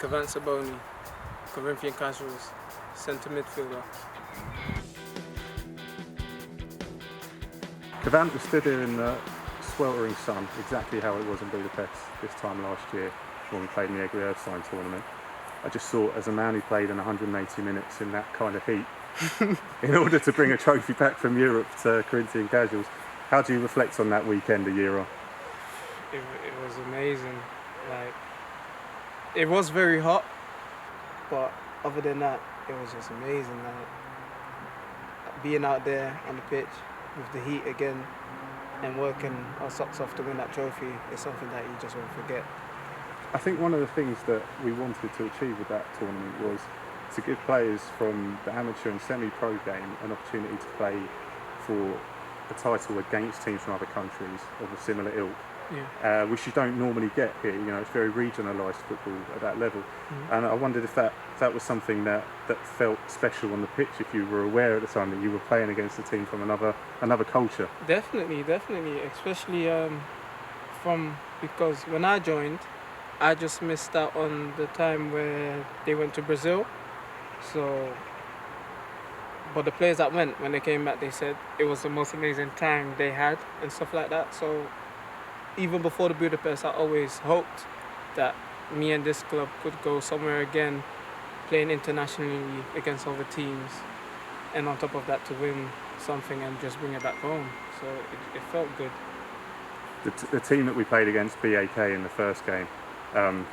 Kevant Serbony, Corinthian-Casuals, centre-midfielder. Kevant was stood here in the sweltering sun, exactly how it was in Budapest this time last year when we played in the Egri Erbstein Tournament. I just thought, as a man who played in 180 minutes in that kind of heat, in order to bring a trophy back from Europe to Corinthian-Casuals, how do you reflect on that weekend a year on? It was amazing. It was very hot, but other than that, it was just amazing. Being out there on the pitch with the heat again and working our socks off to win that trophy is something that you just won't forget. I think one of the things that we wanted to achieve with that tournament was to give players from the amateur and semi-pro game an opportunity to play for a title against teams from other countries of a similar ilk, which you don't normally get here. You know, it's very regionalised football at that level. And I wondered if that was something that felt special on the pitch, if you were aware at the time that you were playing against a team from another culture. Definitely, especially because when I joined, I just missed out on the time where they went to Brazil. But the players that went, when they came back, they said it was the most amazing time they had and stuff like that. So even before the Budapest, I always hoped that me and this club could go somewhere again, playing internationally against other teams, and on top of that to win something and just bring it back home. So it felt good. The team that we played against, BAK, in the first game,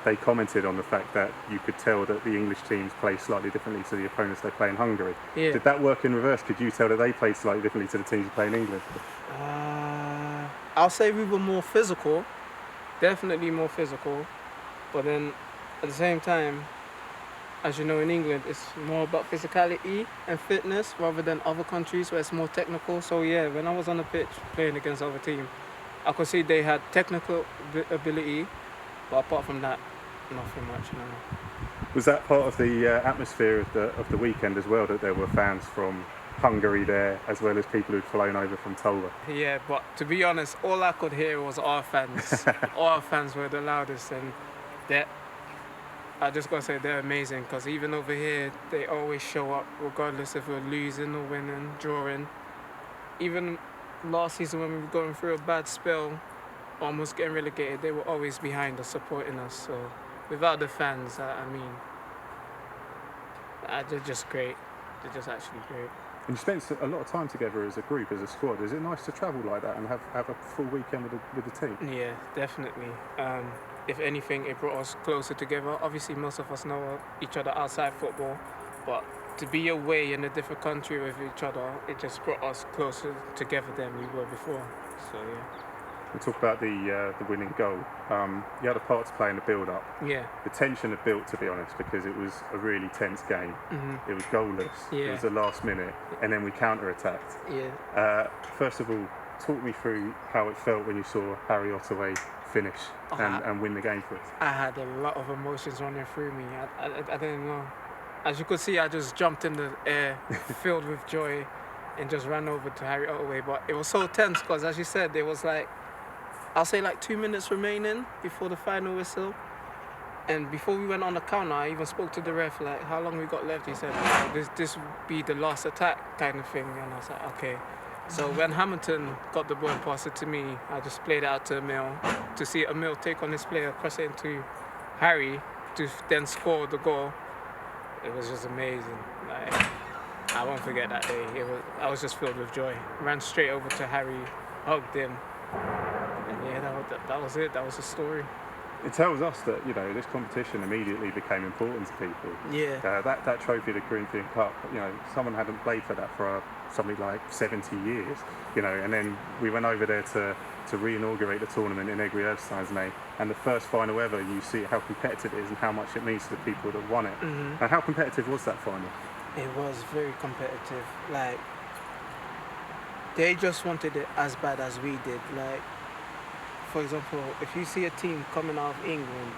they commented on the fact that you could tell that the English teams play slightly differently to the opponents they play in Hungary. Yeah. Did that work in reverse? Could you tell that they played slightly differently to the teams you play in England? I'll say we were more physical, definitely more physical, but then at the same time, as you know, in England, it's more about physicality and fitness rather than other countries where it's more technical. So yeah, when I was on the pitch playing against other teams, I could see they had technical ability, but apart from that, nothing much. No. Was that part of the atmosphere of the weekend as well, that there were fans from Hungary there, as well as people who'd flown over from Tola? Yeah, but to be honest, all I could hear was our fans. Our fans were the loudest, and I just gotta say they're amazing, because even over here, they always show up regardless if we're losing or winning, drawing. Even last season when we were going through a bad spell, almost getting relegated, they were always behind us, supporting us. So without the fans, they're just great. They're just actually great. And you spent a lot of time together as a group, as a squad. Is it nice to travel like that and have a full weekend with the team? Yeah, definitely. If anything, it brought us closer together. Obviously, most of us know each other outside football, but to be away in a different country with each other, it just brought us closer together than we were before. So yeah. We'll talk about the winning goal. You had a part to play in the build-up. Yeah. The tension had built, to be honest, because it was a really tense game. It was goalless. Yeah. It was the last minute, and then we counter-attacked. Yeah. First of all, talk me through how it felt when you saw Harry Ottaway finish and win the game for us. I had a lot of emotions running through me. I didn't know. As you could see, I just jumped in the air, filled with joy, and just ran over to Harry Ottaway. But it was so tense because, as you said, there was I'll say 2 minutes remaining before the final whistle. And before we went on the counter, I even spoke to the ref, how long we got left? He said, this will be the last attack kind of thing. And I was like, okay. So when Hamilton got the ball and passed it to me, I just played it out to Emil to see Emil take on his player, cross it into Harry to then score the goal. It was just amazing. I won't forget that day. I was just filled with joy. Ran straight over to Harry, hugged him. And yeah, that was it. That was the story. It tells us that, this competition immediately became important to people. Yeah. That trophy, the Corinthian Cup, someone hadn't played for that for something like 70 years, and then we went over there to re-inaugurate the tournament in Egri Erbstein's name, and the first final ever, you see how competitive it is and how much it means to the people that won it. And how competitive was that final? It was very competitive. They just wanted it as bad as we did. For example, if you see a team coming out of England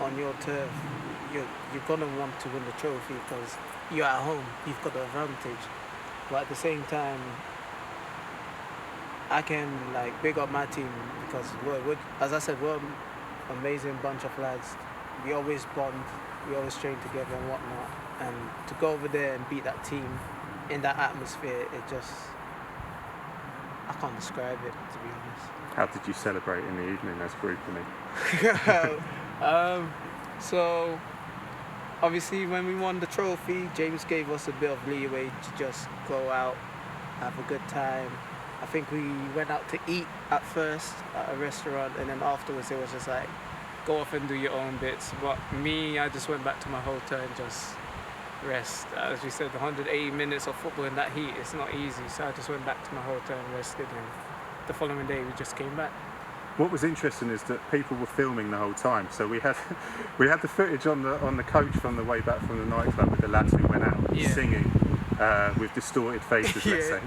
on your turf, you're gonna want to win the trophy because you're at home, you've got the advantage. But at the same time, I can big up my team because as I said, we're an amazing bunch of lads. we always bond, we always train together and whatnot. And to go over there and beat that team in that atmosphere, I can't describe it, to be honest. How did you celebrate in the evening as a group, I mean? So obviously when we won the trophy, James gave us a bit of leeway to just go out, have a good time. I think we went out to eat at first at a restaurant, and then afterwards it was just like, go off and do your own bits. But me, I just went back to my hotel and just rest. As you said, 180 minutes of football in that heat, it's not easy. So I just went back to my hotel and rested, and the following day we just came back. What was interesting is that people were filming the whole time. So we had the footage on the coach from the way back from the nightclub with the lads who went out singing with distorted faces, let's say.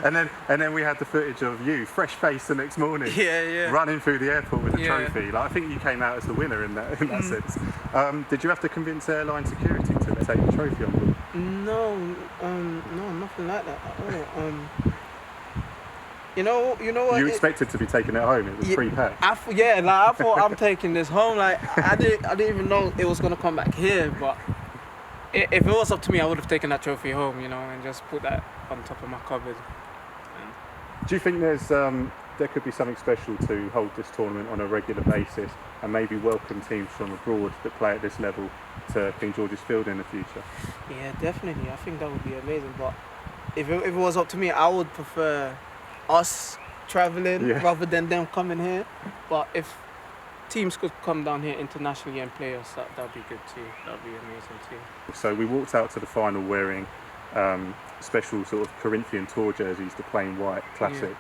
And then we had the footage of you, fresh face the next morning, running through the airport with the trophy. Like, I think you came out as the winner in that sense. Did you have to convince airline security to take the trophy on board? No, nothing like that at all. You know what? You expected to be taking it home. It was pre-packed. I thought I'm taking this home. Like I didn't even know it was gonna come back here. But if it was up to me, I would have taken that trophy home, and just put that on top of my cupboard. Do you think there could be something special to hold this tournament on a regular basis and maybe welcome teams from abroad that play at this level to King George's Field in the future? Yeah, definitely. I think that would be amazing. But if it was up to me, I would prefer us traveling rather than them coming here. But if teams could come down here internationally and play us, that'd be good too. That'd be amazing too. So we walked out to the final wearing special sort of Corinthian tour jerseys, the plain white classic,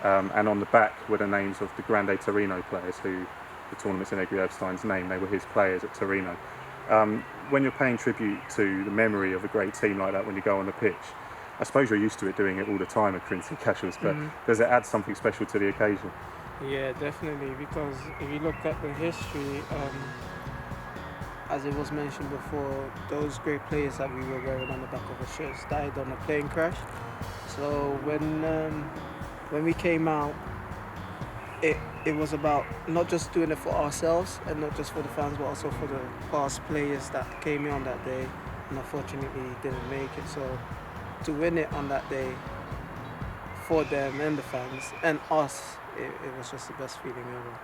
and on the back were the names of the Grande Torino players who the tournament's in Egri Erbstein's name. They were his players at Torino. When you're paying tribute to the memory of a great team like that when you go on the pitch, I suppose you're used to it doing it all the time at Corinthian-Casuals, but does it add something special to the occasion? Yeah, definitely, because if you look at the history, as it was mentioned before, those great players that we were wearing on the back of the shirts died on a plane crash. So when we came out, it was about not just doing it for ourselves and not just for the fans, but also for the past players that came in on that day and unfortunately didn't make it. So to win it on that day for them and the fans and us, it was just the best feeling ever.